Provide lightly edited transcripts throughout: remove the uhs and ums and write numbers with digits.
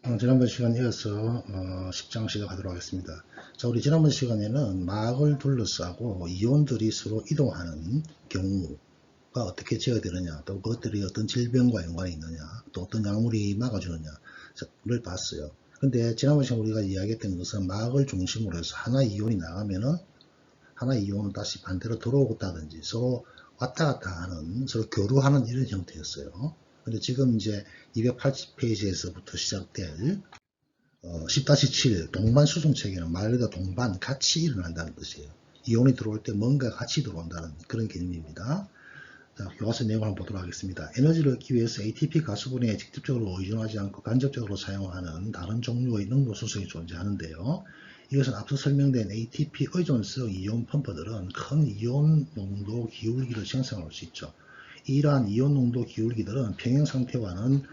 지난번 시간 이어서 10장 시작하도록 하겠습니다. 자, 우리 지난번 시간에는 막을 둘러싸고 이온들이 서로 이동하는 경우가 어떻게 제어되느냐, 또 그것들이 어떤 질병과 연관이 있느냐, 또 어떤 약물이 막아주느냐를 봤어요. 근데 지난번 시간 우리가 이야기했던 것은 막을 중심으로 해서 하나 이온이 나가면은 하나 이온은 다시 반대로 들어오겠다든지 서로 왔다 갔다 하는, 서로 교류하는 이런 형태였어요. 근데 지금 이제 280페이지에서부터 시작될 10-7 동반 수송 체계는 말 그대로 동반 같이 일어난다는 것이에요. 이온이 들어올 때 뭔가 같이 들어온다는 그런 개념입니다. 자, 교과서 내용을 한번 보도록 하겠습니다. 에너지를 얻기 위해서 ATP 가수분해에 직접적으로 의존하지 않고 간접적으로 사용하는 다른 종류의 능도 수송이 존재하는데요. 이것은 앞서 설명된 ATP 의존성 이온 펌프들은 큰 이온 농도 기울기를 생성할 수 있죠. 이러한 이온 농도 기울기들은 평형 상태와는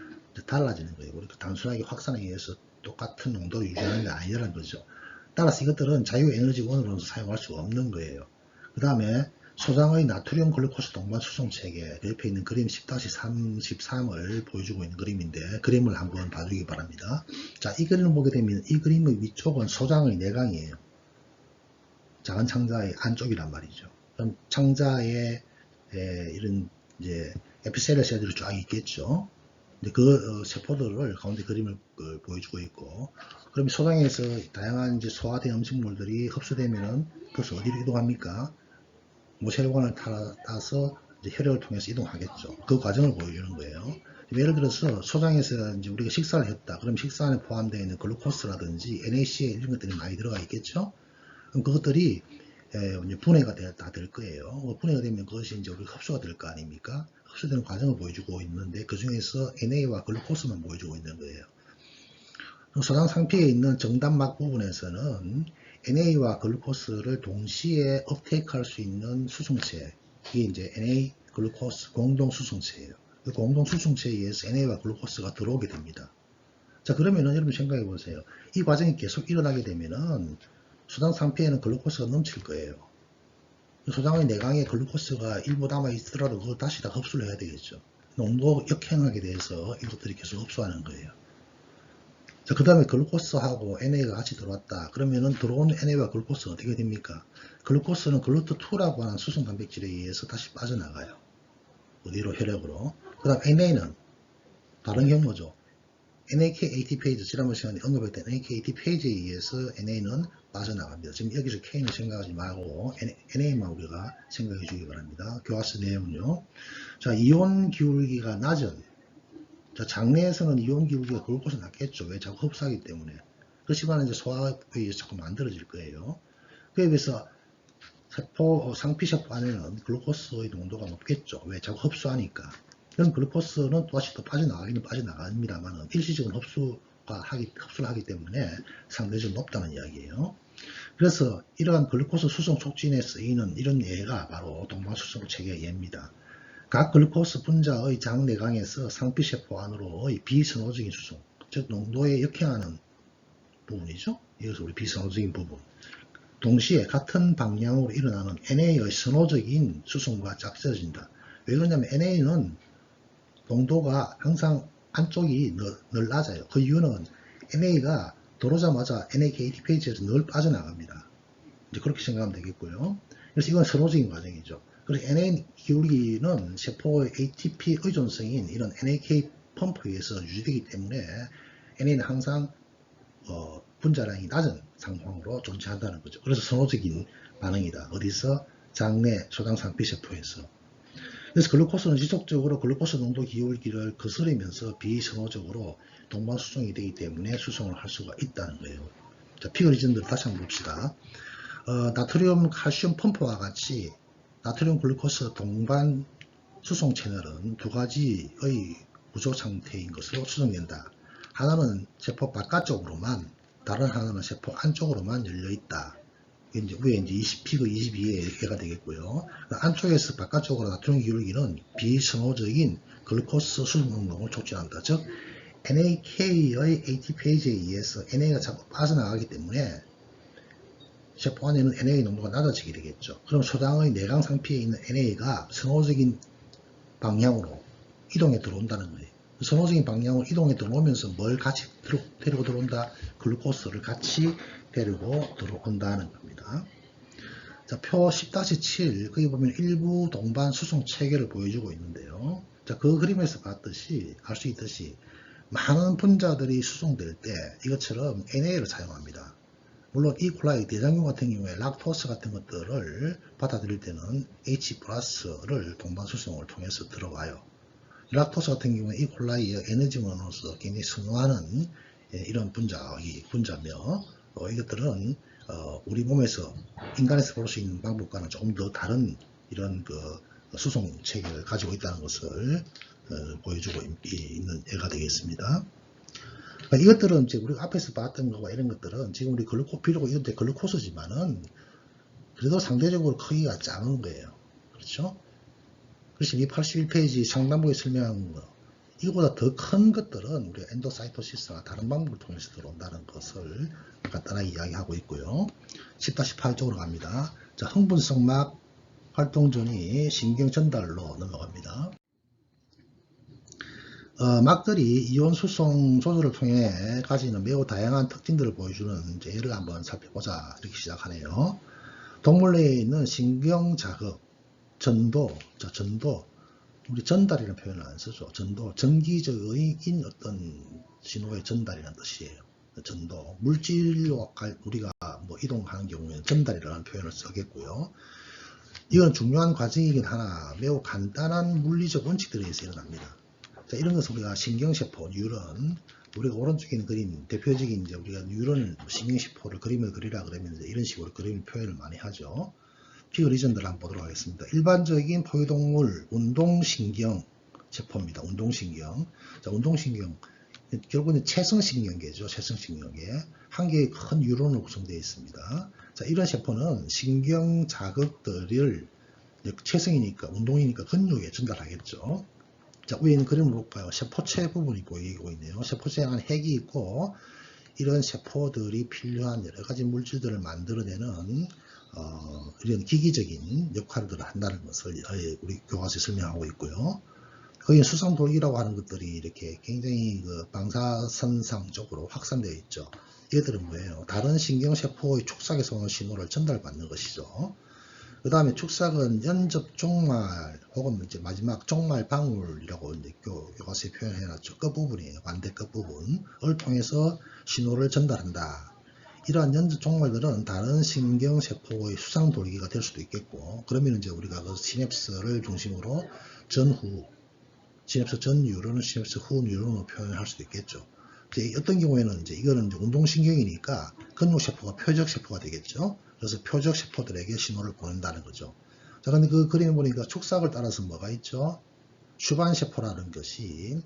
달라지는 거예요. 그러니까 단순하게 확산에 의해서 똑같은 농도를 유지하는 게 아니라는 거죠. 따라서 이것들은 자유에너지원으로서 사용할 수가 없는 거예요. 그 다음에 소장의 나트륨 글루코스 동반 수송 체계 옆에 있는 그림 10-33을 보여주고 있는 그림인데 그림을 한번 봐주기 바랍니다. 자, 이 그림을 보게 되면 이 그림의 위쪽은 소장의 내강이에요. 작은 창자의 안쪽이란 말이죠. 그럼 창자에 이런 이제 에피셀러 셀들이 쫙 있겠죠. 근데 그 세포들을 가운데 그림을 보여주고 있고, 그럼 소장에서 다양한 이제 소화된 음식물들이 흡수되면은 그것을 어디로 이동합니까? 모세혈관을 따라서 이제 혈액을 통해서 이동하겠죠. 그 과정을 보여주는 거예요. 예를 들어서 소장에서 이제 우리가 식사를 했다. 그럼 식사 안에 포함되어 있는 글루코스라든지 NaCl 이런 것들이 많이 들어가 있겠죠. 그럼 그것들이 분해가 다 될 거예요. 분해가 되면 그것이 이제 우리가 흡수가 될 거 아닙니까? 흡수되는 과정을 보여주고 있는데 그 중에서 NA와 글루코스만 보여주고 있는 거예요. 소장 상피에 있는 정단막 부분에서는 NA와 글루코스를 동시에 업테이크할 수 있는 수송체, 이게 이제 NA 글루코스 공동 수송체예요. 그 공동 수송체에 의해서 NA와 글루코스가 들어오게 됩니다. 자, 그러면은 여러분 생각해 보세요. 이 과정이 계속 일어나게 되면은 소장 상피에는 글루코스가 넘칠 거예요. 소장의 내강에 글루코스가 일부 남아 있더라도 그걸 다시 다 흡수를 해야 되겠죠. 농도 역행하게 돼서 이것들이 계속 흡수하는 거예요. 자, 그 다음에 글루코스하고 NA가 같이 들어왔다. 그러면은 들어온 NA와 글루코스는 어떻게 됩니까? 글루코스는 글루트2라고 하는 수성 단백질에 의해서 다시 빠져나가요. 어디로? 혈액으로. 그 다음 NA는 다른 경우죠. NAK-ATPase, 지난번 시간에 언급했던 NAK-ATPase에 의해서 NA는 빠져나갑니다. 지금 여기서 K는 생각하지 말고 NA만 우리가 생각해 주기 바랍니다. 교과서 내용은요. 자, 이온 기울기가 낮은, 자, 장내에서는 이온 기울기가 글루코스 낮겠죠. 왜? 자꾸 흡수하기 때문에. 그렇지만 이제 소화에 의해서 자꾸 만들어질 거예요. 그에 비해서 상피세포 안에는 글루코스의 농도가 높겠죠. 왜? 자꾸 흡수하니까. 그럼 글루코스는 또다시 또 빠져나가기는 빠져나갑니다만 일시적인 흡수를 하기 때문에 상대적으로 높다는 이야기예요. 그래서 이러한 글루코스 수송 촉진에 쓰이는 이런 예가 바로 동반수송 체계의 예입니다. 각 글루코스 분자의 장 내강에서 상피세포 안으로의 비선호적인 수송, 즉 농도에 역행하는 부분이죠. 이것은 우리 비선호적인 부분. 동시에 같은 방향으로 일어나는 NA의 선호적인 수송과 짝지어진다. 왜 그러냐면 NA는 농도가 항상 안쪽이 늘 낮아요. 그 이유는 NA가 들어오자마자 NAK-ATPase에서 늘 빠져나갑니다. 이제 그렇게 생각하면 되겠고요. 그래서 이건 선호적인 과정이죠. 그래서 NA 기울기는 세포의 ATP 의존성인 이런 NAK 펌프에 의해서 유지되기 때문에 NA는 항상 분자량이 낮은 상황으로 존재한다는 거죠. 그래서 선호적인 반응이다. 어디서? 장내 소장상피세포에서. 그래서 글루코스는 지속적으로 글루코스 농도 기울기를 거스르면서 비선호적으로 동반 수송이 되기 때문에 수송을 할 수가 있다는 거예요. 자, 피그리즘들 다시 한번 봅시다. 나트륨 칼슘 펌프와 같이 나트륨 글루코스 동반 수송 채널은 두 가지의 구조 상태인 것으로 추정된다. 하나는 세포 바깥쪽으로만, 다른 하나는 세포 안쪽으로만 열려 있다. 이제 위에 이제 20피그 22에 해가 되겠고요. 안쪽에서 바깥쪽으로 나트륨 기울기는 비선호적인 글루코스 수송 운동을 촉진한다. 즉 NAK의 ATPase에 의해서 NA가 자꾸 빠져나가기 때문에 세포 안에는 NA 농도가 낮아지게 되겠죠. 그럼 소장의 내강 상피에 있는 NA가 선호적인 방향으로 이동해 들어온다는 거예요. 선호적인 방향으로 이동해 들어오면서 뭘 같이 데리고 들어온다? 글루코스를 같이 데리고 들어온다는 겁니다. 자, 표 10-7, 거기 보면 일부 동반 수송 체계를 보여주고 있는데요. 자, 그 그림에서 봤듯이, 알 수 있듯이, 많은 분자들이 수송될 때 이것처럼 NA를 사용합니다. 물론 이콜라이 대장균 같은 경우에 락토스 같은 것들을 받아들일 때는 H+를 동반 수송을 통해서 들어와요. 락토스 같은 경우에 이콜라이의 에너지원으로서 굉장히 선호하는 이런 분자며 이것들은 우리 몸에서 인간에서 볼 수 있는 방법과는 조금 더 다른 이런 그 수송 체계를 가지고 있다는 것을 보여주고 있는 예가 되겠습니다. 이것들은 이제 우리가 앞에서 봤던 거와 이런 것들은 지금 우리 비록 이것도 글루코스지만은 그래도 상대적으로 크기가 작은 거예요. 그렇죠? 그래서 이 81페이지 상단부에 설명한 거, 이거보다 더 큰 것들은 우리가 엔도사이토시스나 다른 방법을 통해서 들어온다는 것을 간단하게 이야기하고 있고요. 10-8 쪽으로 갑니다. 자, 흥분성막 활동 전이 신경 전달로 넘어갑니다. 막들이 이온 수송 조절을 통해 가지는 매우 다양한 특징들을 보여주는 예를 한번 살펴보자. 이렇게 시작하네요. 동물 내에 있는 신경 자극, 전도, 자, 전도, 우리 전달이라는 표현을 안 쓰죠. 전도, 전기적인 어떤 신호의 전달이라는 뜻이에요. 전도, 물질로 우리가 뭐 이동하는 경우에는 전달이라는 표현을 쓰겠고요. 이건 중요한 과정이긴 하나 매우 간단한 물리적 원칙들에 의해서 일어납니다. 자, 이런 것은 우리가 신경세포, 뉴런, 우리가 오른쪽에 있는 그림, 대표적인 이제 우리가 뉴런, 신경세포를 그림을 그리라 그러면 이제 이런 식으로 그림 표현을 많이 하죠. 피겨 리전들을 한번 보도록 하겠습니다. 일반적인 포유동물 운동신경 세포입니다. 운동신경. 자, 운동신경. 결국은 체성신경계죠. 체성신경계. 한 개의 큰 뉴런으로 구성되어 있습니다. 자, 이런 세포는 신경 자극들을 체성이니까, 운동이니까 근육에 전달하겠죠. 자, 위에 있는 그림을 볼까요? 세포체 부분이 보이고 있네요. 세포체에 한 핵이 있고, 이런 세포들이 필요한 여러 가지 물질들을 만들어내는 이런 기기적인 역할들을 한다는 것을 우리 교과서에 설명하고 있고요. 거기 수상돌기라고 하는 것들이 이렇게 굉장히 그 방사선상 쪽으로 확산되어 있죠. 얘들은 뭐예요? 다른 신경세포의 축삭에서 오는 신호를 전달받는 것이죠. 그 다음에 축삭은 연접 종말 혹은 이제 마지막 종말 방울이라고 이제 교과서에 표현해놨죠. 끝부분이에요. 반대 끝부분을 통해서 신호를 전달한다. 이러한 연접 종말들은 다른 신경세포의 수상돌기가 될 수도 있겠고, 그러면 이제 우리가 그 시냅스를 중심으로 전후, 시냅스 전 뉴런을 시냅스 후 뉴런으로 표현할 수도 있겠죠. 이제 어떤 경우에는 이제 이거는 이제 운동신경이니까 근육세포가 표적세포가 되겠죠. 그래서 표적세포들에게 신호를 보낸다는 거죠. 자, 근데 그 그림을 보니까 축삭을 따라서 뭐가 있죠? 슈반세포라는 것이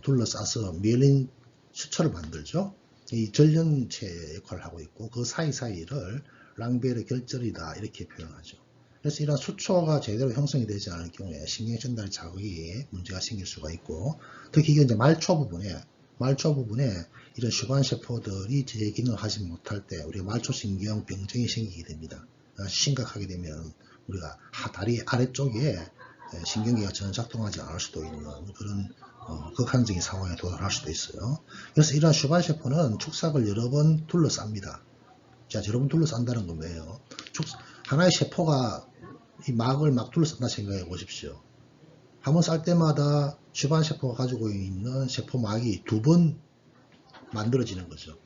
둘러싸서 미엘린 수초를 만들죠. 이 전련체 역할을 하고 있고 그 사이사이를 랑베르 결절이다 이렇게 표현하죠. 그래서 이런 수초가 제대로 형성이 되지 않을 경우에 신경 전달 자극이 문제가 생길 수가 있고, 특히 이게 이제 말초 부분에 이런 슈반세포들이 제 기능을 하지 못할 때 우리가 말초신경 병증이 생기게 됩니다. 심각하게 되면 우리가 다리 아래쪽에 신경계가 전혀 작동하지 않을 수도 있는 그런 극한적인 상황에 도달할 수도 있어요. 그래서 이러한 슈반세포는 축삭을 여러 번 둘러쌉니다. 자, 여러 번 둘러싼다는 건 뭐예요? 하나의 세포가 이 막을 막 둘러싼다 생각해 보십시오. 한번 쌀 때마다 슈반세포가 가지고 있는 세포막이 두 번 만들어지는 거죠.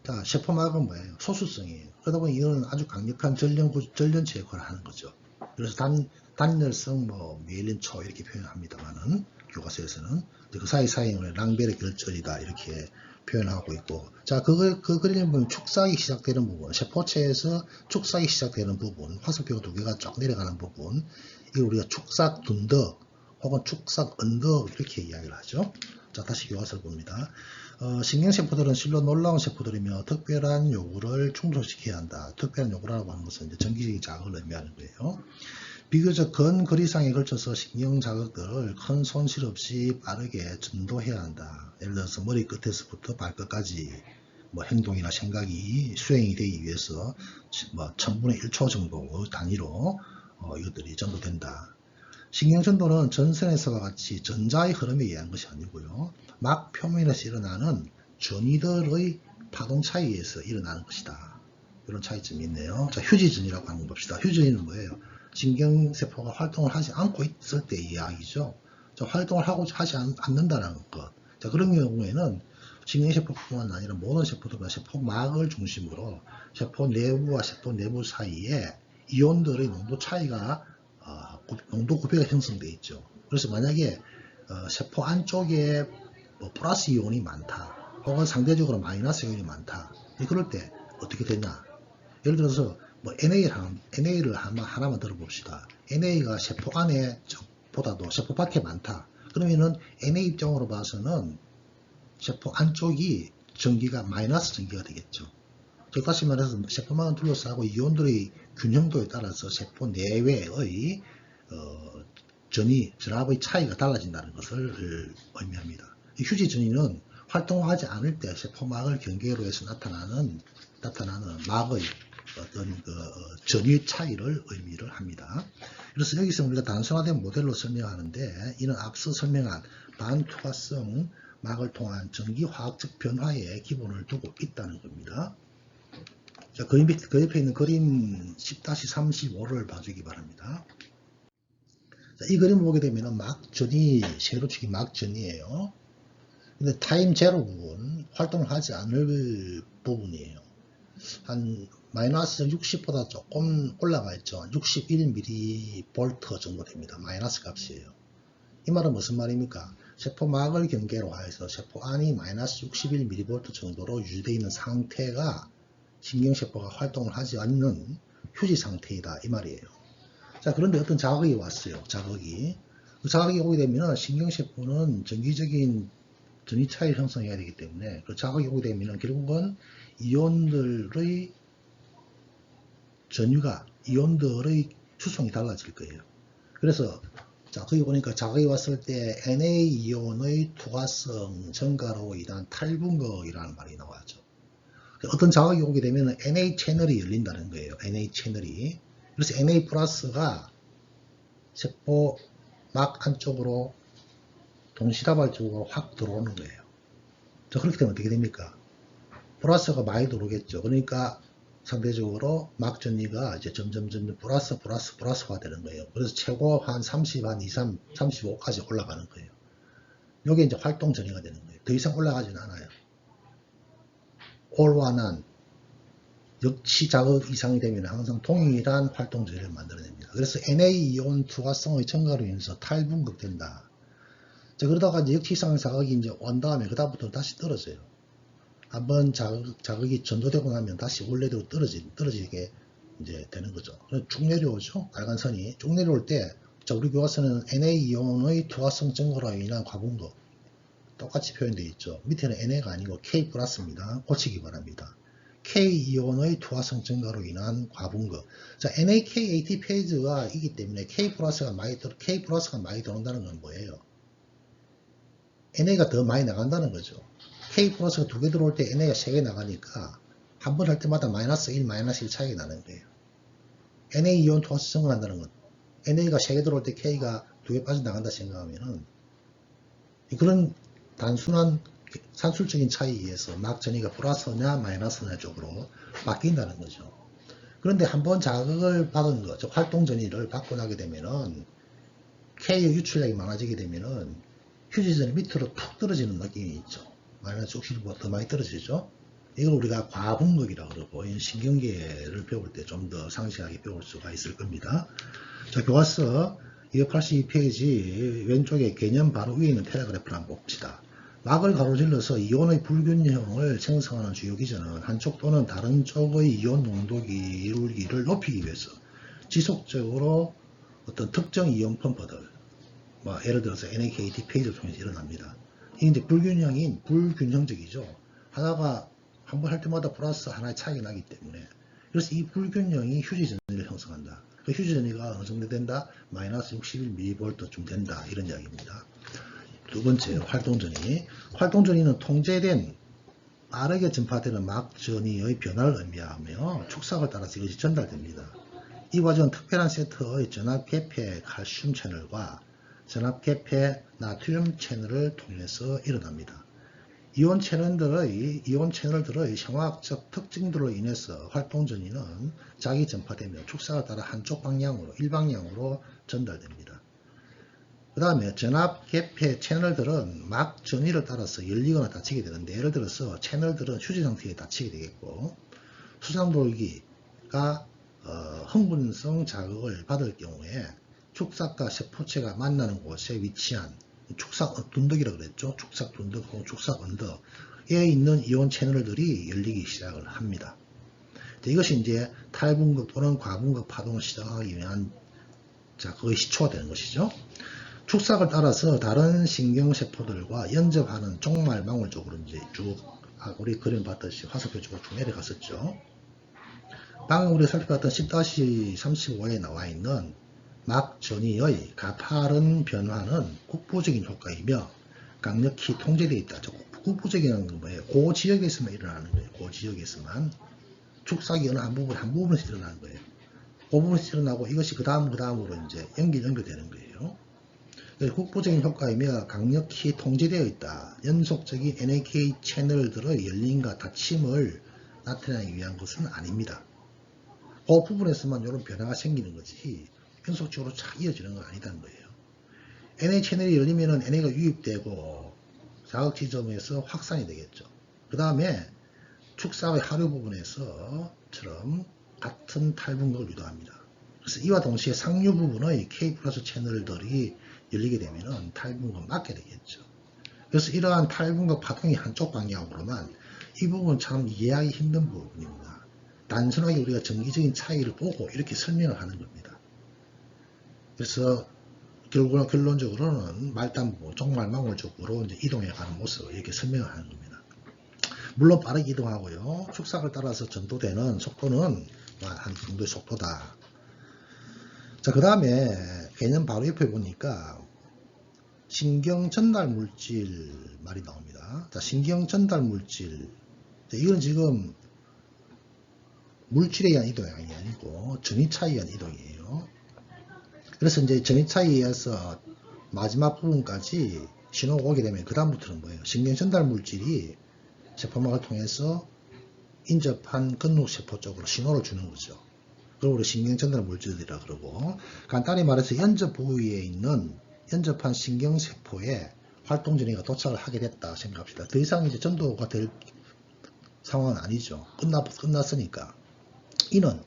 자, 세포막은 뭐예요? 소수성이에요. 그러다 보니 이거는 아주 강력한 전련체 역할을 하는 거죠. 그래서 단열성, 미엘린초 이렇게 표현합니다만은 교과서에서는 그 사이사이에 랑베르 결절이다 이렇게 표현하고 있고, 자, 그 그림을 보면 축삭이 시작되는 부분, 세포체에서 축삭이 시작되는 부분, 화살표가 두 개가 쫙 내려가는 부분, 이걸 우리가 축삭 둔덕 혹은 축삭 언덕 이렇게 이야기를 하죠. 자, 다시 교과서를 봅니다. 신경세포들은 실로 놀라운 세포들이며 특별한 요구를 충족시켜야 한다. 특별한 요구라고 하는 것은 이제 전기적인 자극을 의미하는 거예요. 비교적 근 거리상에 걸쳐서 신경 자극들을 큰 손실 없이 빠르게 전도해야 한다. 예를 들어서 머리 끝에서부터 발끝까지 행동이나 생각이 수행이 되기 위해서 1000분의 1초 정도 단위로 이것들이 전도된다. 신경전도는 전선에서와 같이 전자의 흐름에 의한 것이 아니고요. 막 표면에서 일어나는 전위들의 파동 차이에 의해서 일어나는 것이다. 이런 차이점이 있네요. 자, 휴지전이라고 하는 거 봅시다. 휴지전은 뭐예요? 신경세포가 활동을 하지 않고 있을 때의 이야기죠. 자, 활동을 하지 않는다는 것. 자, 그런 경우에는 신경세포뿐만 아니라 모든 세포들과 세포막을 중심으로 세포 내부와 세포 내부 사이에 이온들의 농도 차이가 농도 구배가 형성되어 있죠. 그래서 만약에 세포 안쪽에 뭐 플러스 이온이 많다, 혹은 상대적으로 마이너스 이온이 많다, 그럴 때 어떻게 되냐? 예를 들어서 뭐 NA를 하나만 들어봅시다. NA가 세포 안에 보다도 세포 밖에 많다. 그러면은 NA 입장으로 봐서는 세포 안쪽이 전기가 마이너스 전기가 되겠죠. 즉 다시 말해서 세포막을 둘러싸고 이온들의 균형도에 따라서 세포 내외의 전압의 차이가 달라진다는 것을 의미합니다. 이 휴지 전위는 활동하지 않을 때 세포막을 경계로 해서 나타나는 막의 어떤 전위 차이를 의미를 합니다. 그래서 여기서 우리가 단순화된 모델로 설명하는데, 이는 앞서 설명한 반투과성 막을 통한 전기화학적 변화의 기본을 두고 있다는 겁니다. 자, 그 옆에 있는 그림 10-35를 봐주기 바랍니다. 자, 이 그림을 보게 되면 막전이, 세로축이 막전이에요. 근데 타임 제로 부분, 활동을 하지 않을 부분이에요. 한 마이너스 60보다 조금 올라가 있죠. 61mV 정도 됩니다. 마이너스 값이에요. 이 말은 무슨 말입니까? 세포막을 경계로 해서 세포 안이 마이너스 61mV 정도로 유지되어 있는 상태가 신경세포가 활동을 하지 않는 휴지 상태이다, 이 말이에요. 자, 그런데 어떤 자극이 왔어요. 그 자극이 오게 되면 신경세포는 정기적인 전위 차이를 형성해야 되기 때문에, 그 자극이 오게 되면 결국은 이온들의 전유가, 이온들의 수송이 달라질 거예요. 그래서 자, 거기 보니까 자극이 왔을 때 Na 이온의 투과성 증가로 인한 탈분극이라는 말이 나왔죠. 어떤 자극이 오게 되면 Na 채널이 열린다는 거예요. Na 채널이. 그래서 Na 플러스가 세포 막 안쪽으로 동시다발적으로 확 들어오는 거예요. 자, 그렇게 되면 어떻게 됩니까? 플러스가 많이 들어오겠죠. 그러니까 상대적으로 막 전위가 이제 점점 플러스가 되는 거예요. 그래서 최고 한 30, 한 23, 35까지 올라가는 거예요. 이게 이제 활동 전위가 되는 거예요. 더 이상 올라가지는 않아요. 올완한 역치 자극 이상이 되면 항상 동일한 활동 전위를 만들어냅니다. 그래서 Na 이온 투과성의 증가로 인해서 탈분극된다. 자, 그러다가 이제 역치 이상의 자극이 이제 온 다음에 그다음부터 다시 떨어져요. 한번 자극이 전도되고 나면 다시 원래대로 떨어지게 이제 되는 거죠. 쭉 내려오죠. 빨간 선이 쭉 내려올 때, 자, 우리 교과서는 Na-이온의 투과성 증가로 인한 과분극 똑같이 표현되어 있죠. 밑에는 Na가 아니고 K 플러스입니다. 고치기 바랍니다. K-이온의 투과성 증가로 인한 과분극. 자, NaKAT 페이지가 있기 때문에 K 플러스가 많이 들어온다는 건 뭐예요? NA가 더 많이 나간다는 거죠. K 플러스가 2개 들어올 때 NA가 3개 나가니까 한 번 할 때마다 마이너스 1, 마이너스 1 차이가 나는 거예요. NA 이온 투과수 증가한다는 건 NA가 3개 들어올 때 K가 2개 빠져나간다 생각하면은 그런 단순한 산술적인 차이에 의해서 막 전위가 플러스냐 마이너스냐 쪽으로 바뀐다는 거죠. 그런데 한번 자극을 받은 거, 즉 활동 전위를 받고 나게 되면은 K의 유출량이 많아지게 되면은 휴지전이 밑으로 툭 떨어지는 느낌이 있죠. 마이너스 60보다 더 많이 떨어지죠. 이걸 우리가 과분극이라고 그러고 신경계를 배울 때 좀 더 상세하게 배울 수가 있을 겁니다. 자, 교과서 282페이지 왼쪽에 개념 바로 위에 있는 패러그래프를 한번 봅시다. 막을 가로질러서 이온의 불균형을 생성하는 주요 기전은 한쪽 또는 다른 쪽의 이온 농도 기울기를 높이기 위해서 지속적으로 어떤 특정 이온 펌프들, 뭐 예를 들어서 NaKT 페이지를 통해서 일어납니다. 이게 이제 불균형적이죠. 하나가 한 번 할 때마다 플러스 하나의 차이가 나기 때문에. 그래서 이 불균형이 휴지 전위를 형성한다. 그 휴지 전위가 어느 정도 된다? 마이너스 61mV쯤 된다. 이런 이야기입니다. 두 번째, 활동 전위. 활동 전위는 통제된 빠르게 전파되는 막 전위의 변화를 의미하며 축삭을 따라서 이것이 전달됩니다. 이 과정은 특별한 세트의 전압개폐 칼슘 채널과 전압개폐 나트륨 채널을 통해서 일어납니다. 이온 채널들의 생화학적 특징들로 인해서 활동전이는 자기 전파되며 축사를 따라 한쪽 방향으로 일방향으로 전달됩니다. 그 다음에 전압개폐 채널들은 막 전위를 따라서 열리거나 닫히게 되는데, 예를 들어서 채널들은 휴지 상태에 닫히게 되겠고, 수상돌기가 흥분성 자극을 받을 경우에 축삭과 세포체가 만나는 곳에 위치한 축삭 둔덕이라고 그랬죠. 축삭 둔덕 혹은 축삭 언덕에 있는 이온 채널들이 열리기 시작을 합니다. 이것이 이제 탈분극 또는 과분극 파동을 시작하기 위한 그의 시초가 되는 것이죠. 축삭을 따라서 다른 신경세포들과 연접하는 쪽말망울 쪽으로 이제 쭉 우리 그림 봤듯이 화살표 쪽으로 쭉 내려갔었죠. 방금 우리가 살펴봤던 10-35에 나와 있는 막 전이의 가파른 변화는 국부적인 효과이며 강력히 통제되어 있다. 국부적인 건 뭐예요? 그 지역에서만 일어나는 거예요. 그 지역에서만 축삭이 어느 한 부분에서 일어나는 거예요. 그 부분에서 일어나고 이것이 그 다음으로 이제 연결되는 거예요. 국부적인 효과이며 강력히 통제되어 있다. 연속적인 NAK 채널들의 열림과 닫힘을 나타내기 위한 것은 아닙니다. 그 부분에서만 이런 변화가 생기는 거지 연속적으로 쫙 이어지는 건 아니다는 거예요. NA 채널이 열리면은 NA가 유입되고 자극 지점에서 확산이 되겠죠. 그 다음에 축삭의 하류 부분에서처럼 같은 탈분극을 유도합니다. 그래서 이와 동시에 상류 부분의 K 플러스 채널들이 열리게 되면은 탈분극을 막게 되겠죠. 그래서 이러한 탈분극 파동이 한쪽 방향으로만, 이 부분은 참 이해하기 힘든 부분입니다. 단순하게 우리가 전기적인 차이를 보고 이렇게 설명을 하는 겁니다. 그래서 결론적으로는 말단부, 쪽말망울 쪽으로 이제 이동해 가는 모습을 이렇게 설명을 하는 겁니다. 물론 빠르게 이동하고요. 축삭을 따라서 전도되는 속도는 한 정도의 속도다. 자, 그 다음에 개념 바로 옆에 보니까 신경 전달 물질 말이 나옵니다. 자, 신경 전달 물질. 이건 지금 물질에 의한 이동이 아니고 전위차에 의한 이동이에요. 그래서 이제 전위차에 의해서 마지막 부분까지 신호가 오게 되면 그 다음부터는 뭐예요? 신경 전달 물질이 세포막을 통해서 인접한 근육세포 쪽으로 신호를 주는 거죠. 그걸 우리 신경 전달 물질이라 그러고, 간단히 말해서 연접 부위에 있는 연접한 신경세포에 활동전이가 도착을 하게 됐다 생각합시다. 더 이상 이제 전도가 될 상황은 아니죠. 끝났으니까. 이는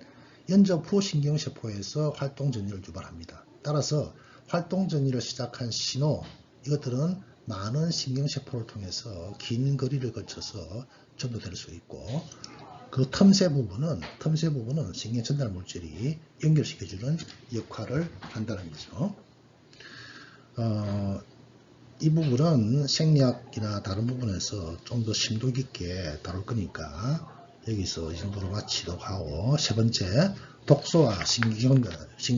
연접 후 신경세포에서 활동전이를 유발합니다. 따라서 활동전이를 시작한 신호, 이것들은 많은 신경세포를 통해서 긴 거리를 거쳐서 전도될 수 있고, 그 틈새 부분은 신경 전달 물질이 연결시켜주는 역할을 한다는 거죠. 이 부분은 생리학이나 다른 부분에서 좀 더 심도 깊게 다룰 거니까 여기서 이 정도로 마치도록 하고, 세 번째 독소와 신경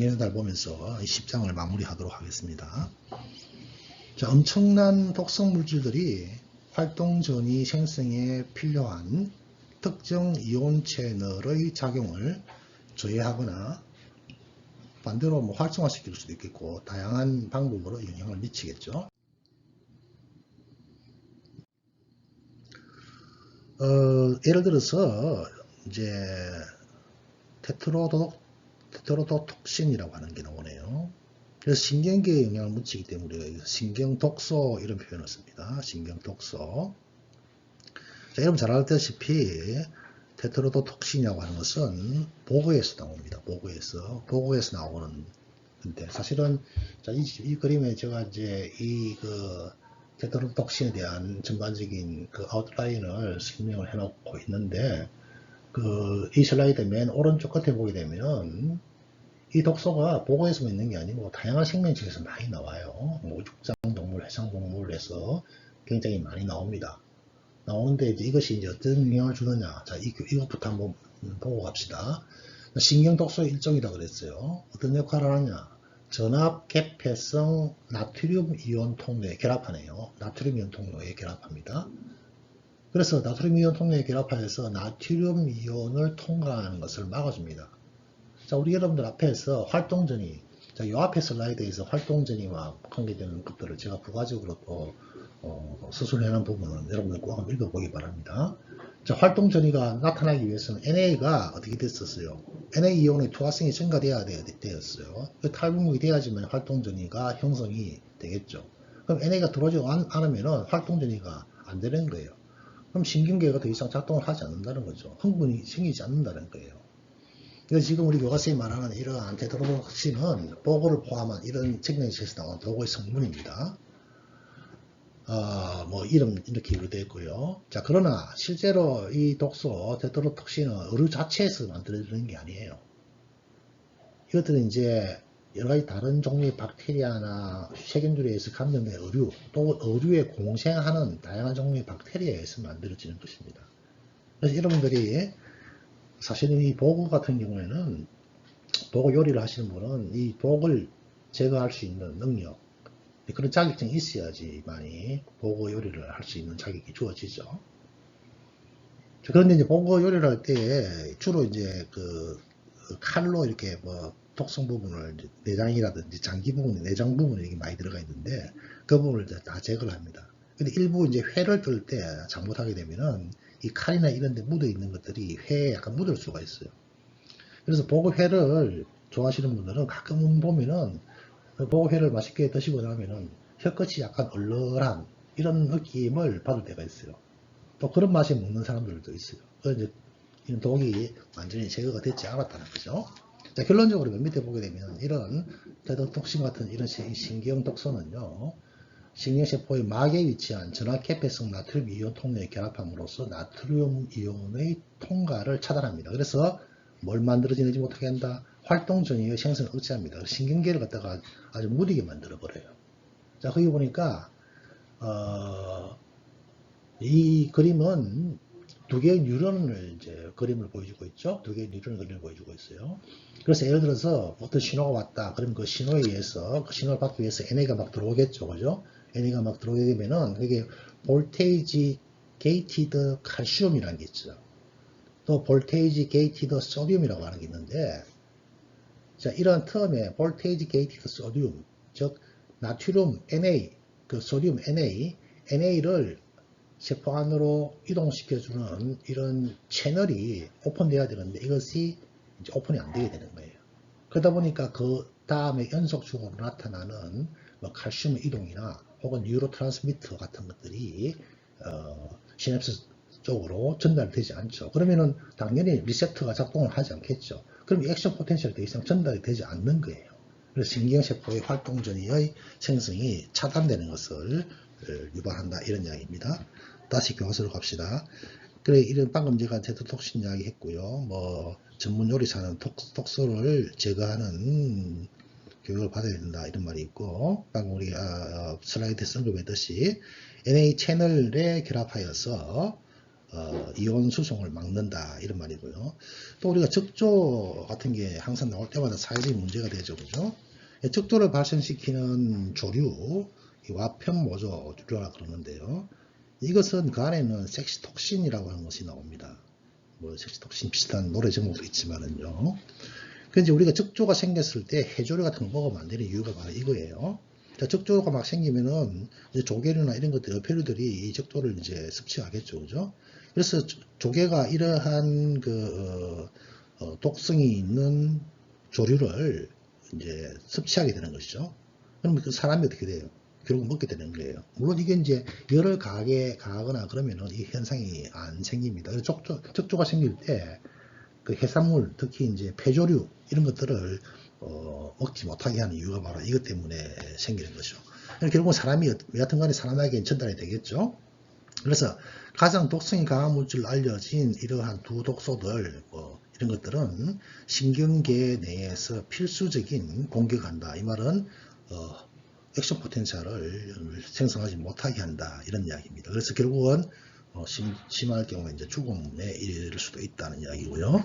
전달 보면서 이 10장을 마무리하도록 하겠습니다. 자, 엄청난 독성 물질들이 활동전이 생성에 필요한 특정 이온 채널의 작용을 저해하거나 반대로 활성화시킬 수도 있겠고, 다양한 방법으로 영향을 미치겠죠. 예를 들어서 이제 테트로도톡신이라고 하는 게 나오네요. 그래서 신경계에 영향을 미치기 때문에 우리가 신경독소 이런 표현을 씁니다. 신경독소. 자, 여러분 잘 알다시피 테트로도톡신이라고 하는 것은 보고에서 나옵니다. 보고에서 나오는 건데, 사실은 자, 이 그림에 제가 이제 테트로톡신에 대한 전반적인 그 아웃라인을 설명을 해놓고 있는데, 이 슬라이드 맨 오른쪽 끝에 보게 되면 이 독소가 보고에서만 있는 게 아니고 다양한 생명체에서 많이 나와요. 육장동물, 해상동물에서 굉장히 많이 나옵니다. 나오는데 이것이 이제 어떤 영향을 주느냐. 자, 이것부터 한번 보고 갑시다. 신경독소의 일종이라 그랬어요. 어떤 역할을 하느냐. 전압 개폐성 나트륨 이온 통로에 결합하네요. 나트륨 이온 통로에 결합합니다. 그래서 나트륨 이온 통로에 결합하여서 나트륨 이온을 통과하는 것을 막아줍니다. 자, 자, 우리 여러분들 앞에서 활동전이, 자, 요 앞에 슬라이드에서 활동전이와 관계되는 것들을 제가 부가적으로 또 수술해놓은 부분은 여러분들 꼭 한번 읽어보기 바랍니다. 자, 활동전이가 나타나기 위해서는 NA가 어떻게 됐었어요? NA 이온의 투하성이 증가돼야 되었어요. 탈분국이 돼야지만 활동전이가 형성이 되겠죠. 그럼 NA가 들어오지 않으면 활동전이가 안 되는 거예요. 그럼 신경계가 더 이상 작동을 하지 않는다는 거죠. 흥분이 생기지 않는다는 거예요. 그래서 지금 우리 교과서에 말하는 이러한 테트로톡신은 보고를 포함한 이런 책량에서 나온 도구의 성분입니다. 뭐 이름 이렇게 되어 있고요. 자, 그러나 실제로 이 독소 테트로톡신은 의류 자체에서 만들어지는 게 아니에요. 이것들은 이제 여러 가지 다른 종류의 박테리아나 세균들에 의해서 감염된 의류, 또 의류에 공생하는 다양한 종류의 박테리아에 의해서 만들어지는 것입니다. 그래서 여러분들이 사실은 이 보고 같은 경우에는 보고 요리를 하시는 분은 이 독을 제거할 수 있는 능력, 그런 자격증이 있어야지만이 보고 요리를 할 수 있는 자격이 주어지죠. 그런데 이제 보고 요리를 할 때 주로 이제 그 칼로 이렇게 뭐 독성 부분을 내장이라든지 장기 부분, 내장 부분이 이렇게 많이 들어가 있는데 그 부분을 다 제거를 합니다. 근데 일부 이제 회를 뜰 때 잘못하게 되면은 이 칼이나 이런 데 묻어 있는 것들이 회에 약간 묻을 수가 있어요. 그래서 보고회를 좋아하시는 분들은 가끔 보면은 보고회를 맛있게 드시고 나면은 혀끝이 약간 얼얼한 이런 느낌을 받을 때가 있어요. 또 그런 맛에 먹는 사람들도 있어요. 그래서 이제 이런 독이 완전히 제거가 되지 않았다는 거죠. 자, 결론적으로 맨 밑에 보게 되면 이런 테트톡신 같은 이런 신경 독소는요, 신경세포의 막에 위치한 전화개폐성 나트륨 이온 통로에 결합함으로써 나트륨 이온의 통과를 차단합니다. 그래서 뭘 만들어지지 못하게 한다? 활동전이의 생성을 억제합니다. 신경계를 갖다가 아주 무디게 만들어버려요. 자, 거기 보니까 이 그림은 두 개의 뉴런을 이제 그림을 보여주고 있죠. 두 개의 뉴런 그림을 보여주고 있어요. 그래서 예를 들어서 어떤 신호가 왔다. 그럼 그 신호에 의해서 그 신호를 받기 위해서 NA가 막 들어오겠죠, 그죠? NA가 막 들어오게 되면은 그게 볼테이지 게이티드 칼슘이라는 게 있죠. 또 볼테이지 게이티드 소듐이라고 하는 게 있는데, 자, 이런 텀에 볼테이지 게이티드 소듐, 즉 나트륨 NA, 그 소듐 NA를 세포 안으로 이동시켜주는 이런 채널이 오픈돼야 되는데 이것이 이제 오픈이 안 되게 되는 거예요. 그러다 보니까 그 다음에 연속적으로 나타나는 뭐 칼슘 이동이나 혹은 뉴로트랜스미터 같은 것들이 시냅스 쪽으로 전달되지 않죠. 그러면은 당연히 리셉터가 작동을 하지 않겠죠. 그럼 이 액션 포텐셜이 더 이상 전달이 되지 않는 거예요. 그래서 신경세포의 활동전이의 생성이 차단되는 것을 유발한다 이런 이야기입니다. 다시 교과서로 갑시다. 그래, 이런 방금 제가 테트톡신 이야기 했고요. 뭐 전문 요리사는 독소를 제거하는 교육을 받아야 된다 이런 말이 있고, 방금 우리 슬라이드에서 언급했듯이 NA 채널에 결합하여서 이온 수송을 막는다 이런 말이고요. 또 우리가 적조 같은 게 항상 나올 때마다 사회적인 문제가 되죠, 그죠? 적조를 발생시키는 조류, 와편모조류라 그러는데요. 이것은 그 안에는 섹시톡신이라고 하는 것이 나옵니다. 뭐 섹시톡신 비슷한 노래 제목도 있지만은요. 그래서 우리가 적조가 생겼을 때 해조류 같은 거 먹으면 안 되는 이유가 바로 이거예요. 자, 적조가 막 생기면은 이제 조개류나 이런 것들, 어패류들이 이 적조를 이제 섭취하겠죠, 그죠? 그래서 조개가 이러한 그 독성이 있는 조류를 이제 섭취하게 되는 것이죠. 그러면 그 사람이 어떻게 돼요? 결국 먹게 되는 거예요. 물론 이게 이제 열을 가하거나 그러면은 이 현상이 안 생깁니다. 적조가 생길 때 그 해산물, 특히 이제 폐조류 이런 것들을 먹지 못하게 하는 이유가 바로 이것 때문에 생기는 거죠. 결국 사람이 여하튼 간에 사람에게 전달이 되겠죠. 그래서 가장 독성이 강한 물질로 알려진 이러한 두 독소들 이런 것들은 신경계 내에서 필수적인 공격한다. 이 말은 액션 포텐셜을 생성하지 못하게 한다 이런 이야기입니다. 그래서 결국은 심할 경우에 이제 죽음에 이를 수도 있다는 이야기고요.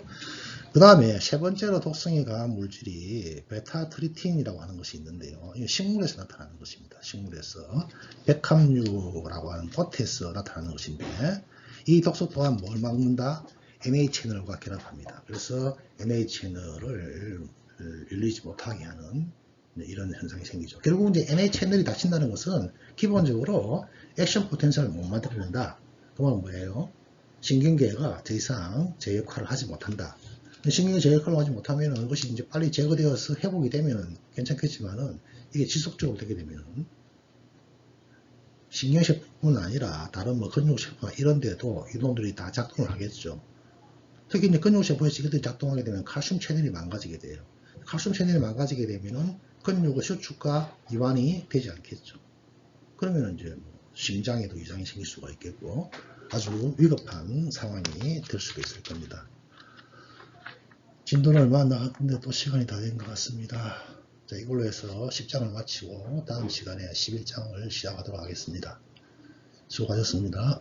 그 다음에 세 번째로 독성이 강한 물질이 베타트리틴이라고 하는 것이 있는데요. 이 식물에서 나타나는 것입니다. 식물에서 백합류라고 하는 꽃에서 나타나는 것인데 이 독소 또한 뭘 막는다? MA 채널과 결합합니다. 그래서 MA 채널을 열리지 못하게 하는 이런 현상이 생기죠. 결국 이제 MA 채널이 닫힌다는 것은 기본적으로 액션 포텐셜을 못 만들어낸다. 그 말은 뭐예요? 신경계가 더 이상 제 역할을 하지 못한다. 신경계 제 역할을 하지 못하면 그것이 이제 빨리 제거되어서 회복이 되면 괜찮겠지만은 이게 지속적으로 되게 되면 신경세포뿐 아니라 다른 뭐 근육세포나 이런 데도 이놈들이 다 작동을 하겠죠. 특히 이제 근육세포에서 이것들이 작동하게 되면 칼슘 채널이 망가지게 돼요. 칼슘 채널이 망가지게 되면은 근육의 수축과 이완이 되지 않겠죠. 그러면 이제 심장에도 이상이 생길 수가 있겠고 아주 위급한 상황이 될 수도 있을 겁니다. 진도는 얼마 안 나갔는데 또 시간이 다 된 것 같습니다. 자, 이걸로 해서 10장을 마치고 다음 시간에 11장을 시작하도록 하겠습니다. 수고하셨습니다.